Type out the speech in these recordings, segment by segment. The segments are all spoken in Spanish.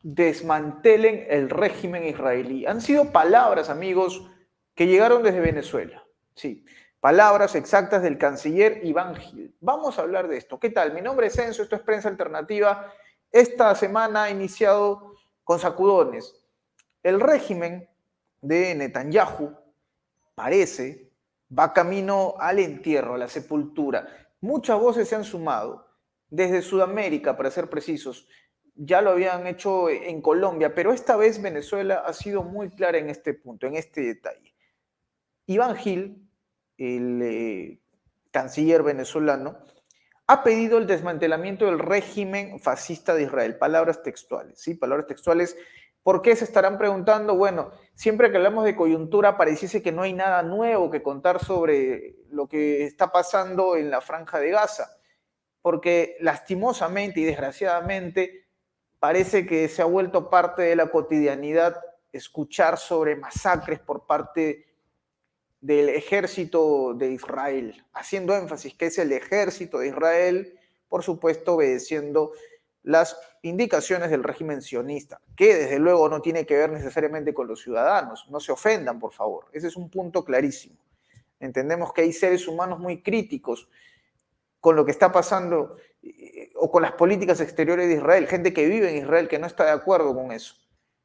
desmantelen el régimen israelí. Han sido palabras, amigos, que llegaron desde Venezuela. Sí, palabras exactas del canciller Iván Gil. Vamos a hablar de esto. ¿Qué tal? Mi nombre es Enzo, esto es Prensa Alternativa. Esta semana ha iniciado con sacudones. El régimen de Netanyahu parece va camino al entierro, a la sepultura. Muchas voces se han sumado, desde Sudamérica, para ser precisos. Ya lo habían hecho en Colombia, pero esta vez Venezuela ha sido muy clara en este punto, en este detalle. Iván Gil, el canciller venezolano, ha pedido el desmantelamiento del régimen fascista de Israel. Palabras textuales, ¿sí? Palabras textuales. ¿Por qué se estarán preguntando? Bueno, siempre que hablamos de coyuntura pareciese que no hay nada nuevo que contar sobre lo que está pasando en la Franja de Gaza, porque lastimosamente y desgraciadamente parece que se ha vuelto parte de la cotidianidad escuchar sobre masacres por parte del ejército de Israel, haciendo énfasis que es el ejército de Israel, por supuesto obedeciendo las indicaciones del régimen sionista, que desde luego no tiene que ver necesariamente con los ciudadanos, no se ofendan, por favor, ese es un punto clarísimo. Entendemos que hay seres humanos muy críticos con lo que está pasando o con las políticas exteriores de Israel, gente que vive en Israel que no está de acuerdo con eso,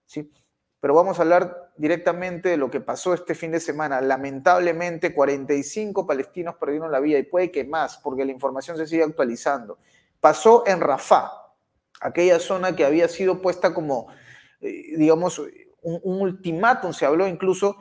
¿sí? Pero vamos a hablar directamente de lo que pasó este fin de semana. Lamentablemente, 45 palestinos perdieron la vida y puede que más, porque la información se sigue actualizando. Pasó en Rafah, aquella zona que había sido puesta como, digamos, un ultimátum, se habló incluso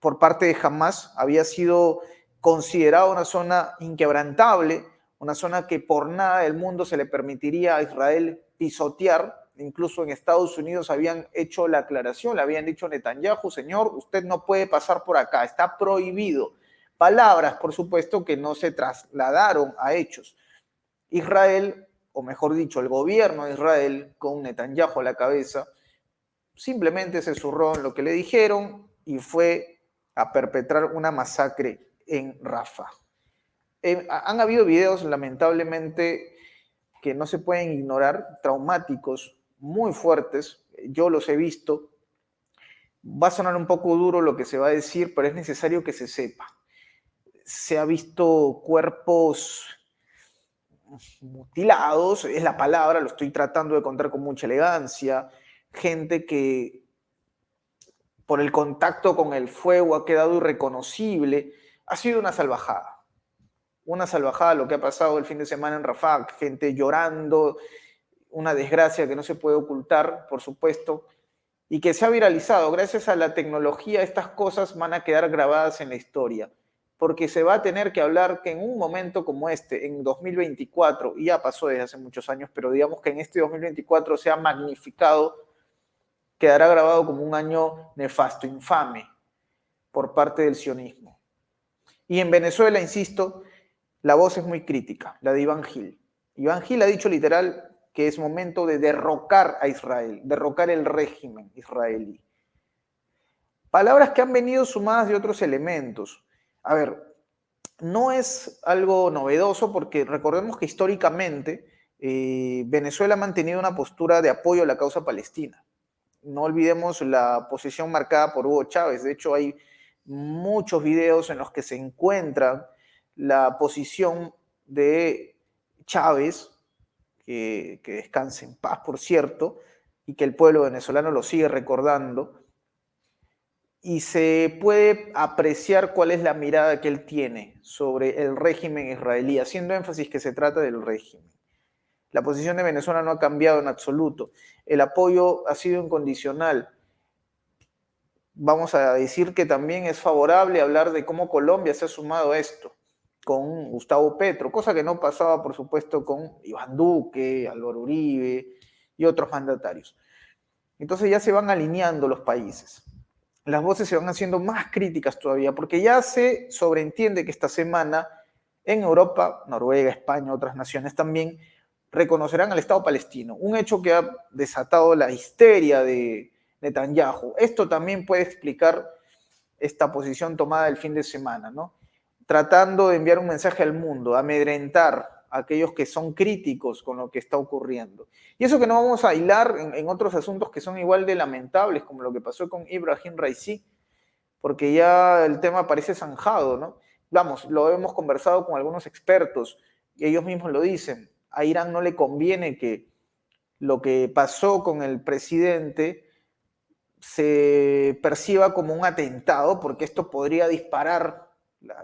por parte de Hamas, había sido considerada una zona inquebrantable, una zona que por nada del mundo se le permitiría a Israel pisotear. Incluso en Estados Unidos habían hecho la aclaración, le habían dicho a Netanyahu, señor, usted no puede pasar por acá, está prohibido. Palabras, por supuesto, que no se trasladaron a hechos. Israel, o mejor dicho, el gobierno de Israel, con Netanyahu a la cabeza, simplemente se zurró en lo que le dijeron y fue a perpetrar una masacre en Rafah. Han habido videos, lamentablemente, que no se pueden ignorar, traumáticos, muy fuertes. Yo los he visto. Va a sonar un poco duro lo que se va a decir, pero es necesario que se sepa. Se ha visto cuerpos mutilados, es la palabra, lo estoy tratando de contar con mucha elegancia, gente que por el contacto con el fuego ha quedado irreconocible. Ha sido una salvajada lo que ha pasado el fin de semana en Rafah, gente llorando, una desgracia que no se puede ocultar, por supuesto, y que se ha viralizado. Gracias a la tecnología, estas cosas van a quedar grabadas en la historia, porque se va a tener que hablar que en un momento como este, en 2024, y ya pasó desde hace muchos años, pero digamos que en este 2024 se ha magnificado, quedará grabado como un año nefasto, infame, por parte del sionismo. Y en Venezuela, insisto, la voz es muy crítica, la de Iván Gil. Iván Gil ha dicho literal que es momento de derrocar a Israel, derrocar el régimen israelí. Palabras que han venido sumadas de otros elementos. A ver, no es algo novedoso porque recordemos que históricamente Venezuela ha mantenido una postura de apoyo a la causa palestina. No olvidemos la posición marcada por Hugo Chávez. De hecho, hay muchos videos en los que se encuentra la posición de Chávez, que descanse en paz, por cierto, y que el pueblo venezolano lo sigue recordando, y se puede apreciar cuál es la mirada que él tiene sobre el régimen israelí, haciendo énfasis que se trata del régimen. La posición de Venezuela no ha cambiado en absoluto. El apoyo ha sido incondicional. Vamos a decir que también es favorable hablar de cómo Colombia se ha sumado a esto con Gustavo Petro, cosa que no pasaba, por supuesto, con Iván Duque, Álvaro Uribe y otros mandatarios. Entonces ya se van alineando los países. Las voces se van haciendo más críticas todavía, porque ya se sobreentiende que esta semana en Europa, Noruega, España, otras naciones también, reconocerán al Estado palestino, un hecho que ha desatado la histeria de Netanyahu. Esto también puede explicar esta posición tomada el fin de semana, ¿no? Tratando de enviar un mensaje al mundo, amedrentar a aquellos que son críticos con lo que está ocurriendo. Y eso que no vamos a hilar en otros asuntos que son igual de lamentables, como lo que pasó con Ibrahim Raisi, porque ya el tema parece zanjado, ¿no? Vamos, lo hemos conversado con algunos expertos y ellos mismos lo dicen. A Irán no le conviene que lo que pasó con el presidente se perciba como un atentado, porque esto podría disparar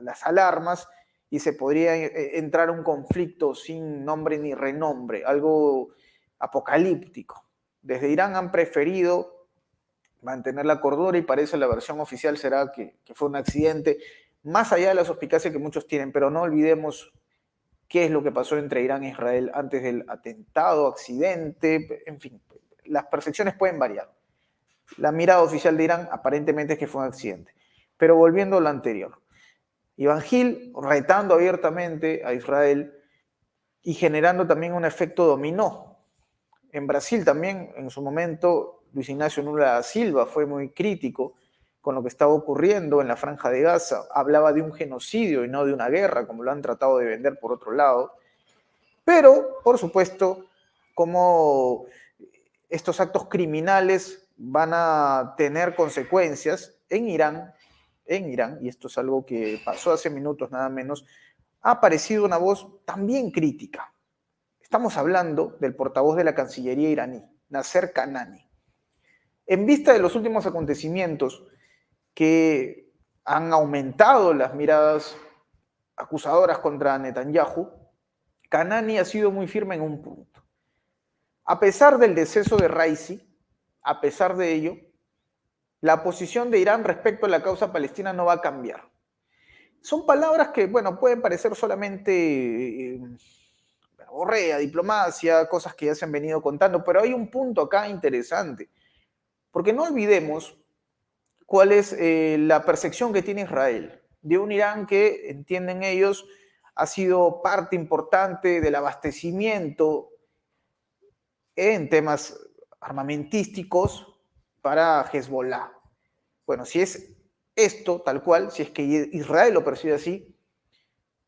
las alarmas y se podría entrar un conflicto sin nombre ni renombre, algo apocalíptico. Desde Irán han preferido mantener la cordura y parece la versión oficial será que fue un accidente, más allá de la suspicacia que muchos tienen, pero no olvidemos qué es lo que pasó entre Irán e Israel antes del atentado, accidente, en fin, las percepciones pueden variar. La mirada oficial de Irán aparentemente es que fue un accidente. Pero volviendo a lo anterior, Iván Gil retando abiertamente a Israel y generando también un efecto dominó. En Brasil también, en su momento, Luis Ignacio Lula da Silva fue muy crítico con lo que estaba ocurriendo en la Franja de Gaza. Hablaba de un genocidio y no de una guerra, como lo han tratado de vender por otro lado. Pero, por supuesto, como estos actos criminales van a tener consecuencias en Irán, y esto es algo que pasó hace minutos nada menos, ha aparecido una voz también crítica. Estamos hablando del portavoz de la Cancillería iraní, Nasser Kanani. En vista de los últimos acontecimientos que han aumentado las miradas acusadoras contra Netanyahu, Kanani ha sido muy firme en un punto. A pesar del deceso de Raisi, a pesar de ello, la posición de Irán respecto a la causa palestina no va a cambiar. Son palabras que, bueno, pueden parecer solamente borrea, diplomacia, cosas que ya se han venido contando, pero hay un punto acá interesante, porque no olvidemos cuál es la percepción que tiene Israel de un Irán que, entienden ellos, ha sido parte importante del abastecimiento en temas armamentísticos para Hezbollah. Bueno, si es esto tal cual, si es que Israel lo percibe así,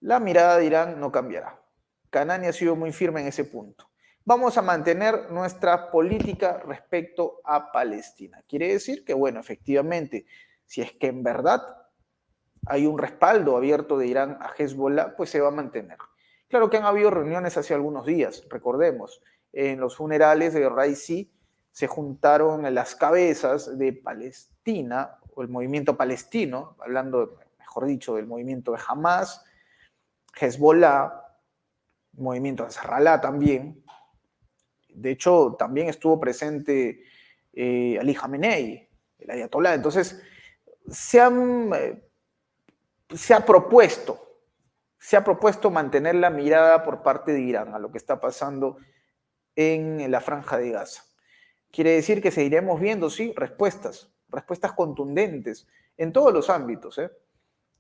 la mirada de Irán no cambiará. Kanani ha sido muy firme en ese punto. Vamos a mantener nuestra política respecto a Palestina. Quiere decir que, bueno, efectivamente, si es que en verdad hay un respaldo abierto de Irán a Hezbollah, pues se va a mantener. Claro que han habido reuniones hace algunos días, recordemos, en los funerales de Raisi se juntaron las cabezas de Palestina, o el movimiento palestino, hablando, mejor dicho, del movimiento de Hamas, Hezbollah, movimiento de Nasrallah también. De hecho, también estuvo presente Ali Khamenei, el ayatolá. Entonces, se ha propuesto mantener la mirada por parte de Irán a lo que está pasando en la Franja de Gaza. Quiere decir que seguiremos viendo, sí, respuestas contundentes en todos los ámbitos,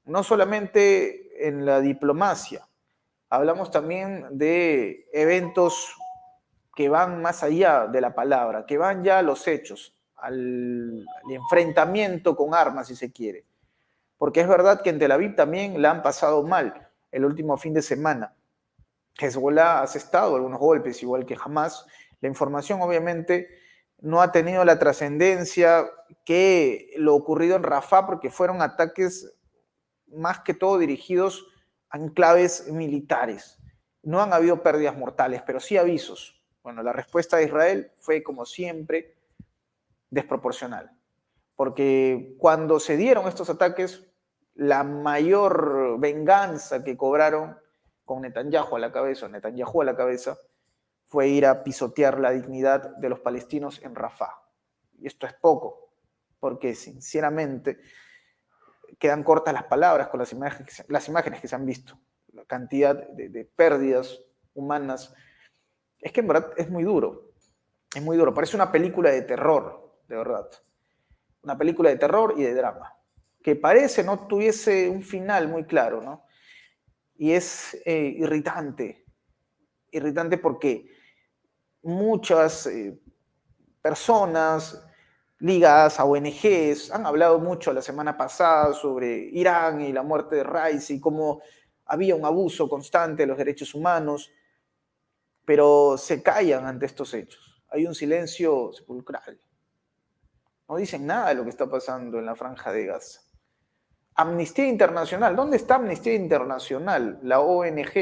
no solamente en la diplomacia. Hablamos también de eventos que van más allá de la palabra, que van ya a los hechos, al enfrentamiento con armas, si se quiere. Porque es verdad que en Tel Aviv también la han pasado mal el último fin de semana. Hezbollah ha asestado algunos golpes, igual que Hamas. La información, obviamente, no ha tenido la trascendencia que lo ocurrido en Rafah, porque fueron ataques más que todo dirigidos a enclaves militares. No han habido pérdidas mortales, pero sí avisos. Bueno, la respuesta de Israel fue, como siempre, desproporcional. Porque cuando se dieron estos ataques, la mayor venganza que cobraron con Netanyahu a la cabeza, fue ir a pisotear la dignidad de los palestinos en Rafah. Y esto es poco, porque sinceramente quedan cortas las palabras con las imágenes que se han visto. La cantidad de pérdidas humanas. Es que en verdad es muy duro. Es muy duro. Parece una película de terror, de verdad. Una película de terror y de drama, que parece no tuviese un final muy claro, ¿no? Y es irritante porque muchas personas ligadas a ONGs han hablado mucho la semana pasada sobre Irán y la muerte de Raisi y cómo había un abuso constante de los derechos humanos. pero se callan ante estos hechos. Hay un silencio sepulcral. No dicen nada de lo que está pasando en la Franja de Gaza. Amnistía Internacional, ¿dónde está Amnistía Internacional? La ONG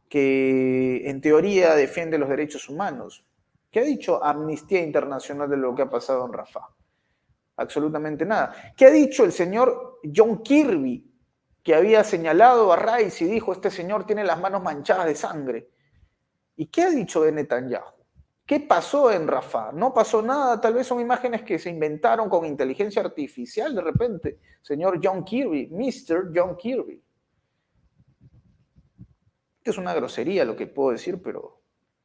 que en teoría defiende los derechos humanos. ¿Qué ha dicho Amnistía Internacional de lo que ha pasado en Rafah? Absolutamente nada. ¿Qué ha dicho el señor John Kirby, que había señalado a Rice y dijo, este señor tiene las manos manchadas de sangre? ¿Y qué ha dicho de Netanyahu? ¿Qué pasó en Rafah? No pasó nada, tal vez son imágenes que se inventaron con inteligencia artificial de repente. Señor John Kirby, Mr. John Kirby. Es una grosería lo que puedo decir, pero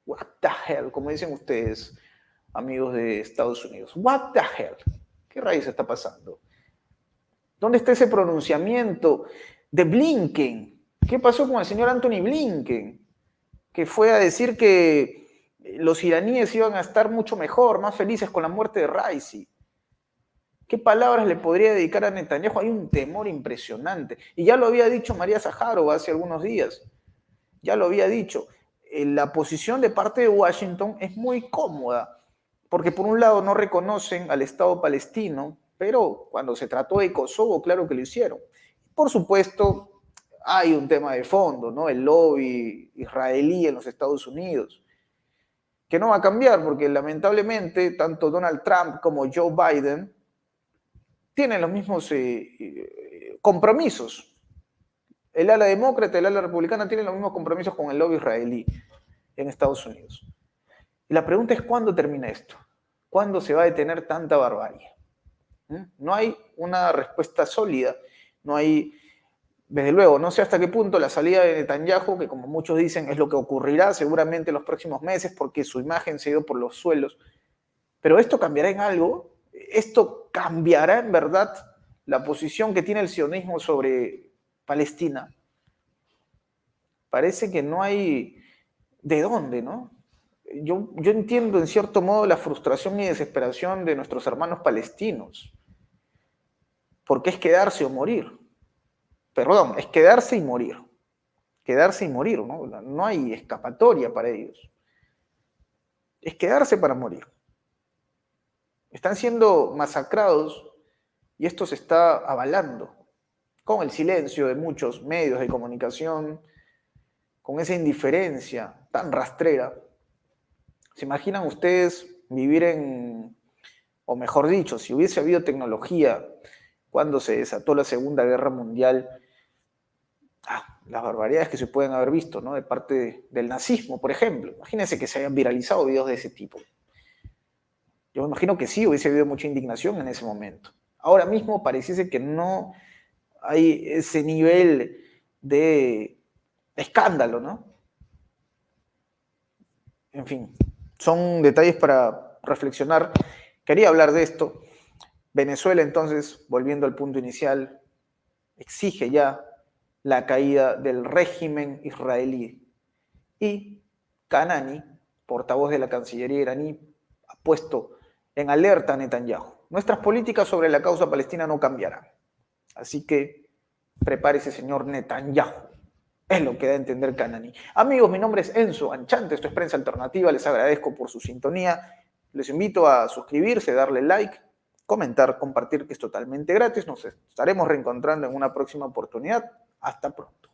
what the hell, como dicen ustedes, amigos de Estados Unidos. What the hell. ¿Qué rayos está pasando? ¿Dónde está ese pronunciamiento de Blinken? ¿Qué pasó con el señor Anthony Blinken? Que fue a decir que los iraníes iban a estar mucho mejor, más felices con la muerte de Raisi. ¿Qué palabras le podría dedicar a Netanyahu? Hay un temor impresionante. Y ya lo había dicho María Zaharova hace algunos días. Ya lo había dicho. La posición de parte de Washington es muy cómoda, porque por un lado no reconocen al Estado palestino, pero cuando se trató de Kosovo, claro que lo hicieron. Por supuesto, hay un tema de fondo, ¿no? El lobby israelí en los Estados Unidos, que no va a cambiar porque lamentablemente tanto Donald Trump como Joe Biden tienen los mismos compromisos. El ala demócrata y el ala republicana tienen los mismos compromisos con el lobby israelí en Estados Unidos. Y la pregunta es, ¿cuándo termina esto? ¿Cuándo se va a detener tanta barbarie? No hay una respuesta sólida, no hay, desde luego, no sé hasta qué punto la salida de Netanyahu, que como muchos dicen es lo que ocurrirá seguramente en los próximos meses porque su imagen se ha ido por los suelos, pero ¿esto cambiará en algo? ¿Esto cambiará en verdad la posición que tiene el sionismo sobre Palestina? Parece que no hay de dónde, ¿no? Yo entiendo en cierto modo la frustración y desesperación de nuestros hermanos palestinos, porque es quedarse o morir. Perdón, es quedarse y morir. Quedarse y morir, ¿no? No hay escapatoria para ellos. Es quedarse para morir. Están siendo masacrados y esto se está avalando con el silencio de muchos medios de comunicación, con esa indiferencia tan rastrera. ¿Se imaginan ustedes vivir en, o mejor dicho, si hubiese habido tecnología cuando se desató la Segunda Guerra Mundial, las barbaridades que se pueden haber visto, ¿no? De parte del nazismo, por ejemplo? Imagínense que se hayan viralizado videos de ese tipo. Yo me imagino que sí, hubiese habido mucha indignación en ese momento. Ahora mismo pareciese que no hay ese nivel de escándalo, ¿no? En fin, son detalles para reflexionar. Quería hablar de esto. Venezuela, entonces, volviendo al punto inicial, exige ya la caída del régimen israelí. Y Kanani, portavoz de la Cancillería iraní, ha puesto en alerta a Netanyahu. Nuestras políticas sobre la causa palestina no cambiarán. Así que prepárese, señor Netanyahu. Es lo que da a entender Kanani. Amigos, mi nombre es Enzo Anchante, esto es Prensa Alternativa, les agradezco por su sintonía. Les invito a suscribirse, darle like, comentar, compartir, que es totalmente gratis. Nos estaremos reencontrando en una próxima oportunidad. Hasta pronto.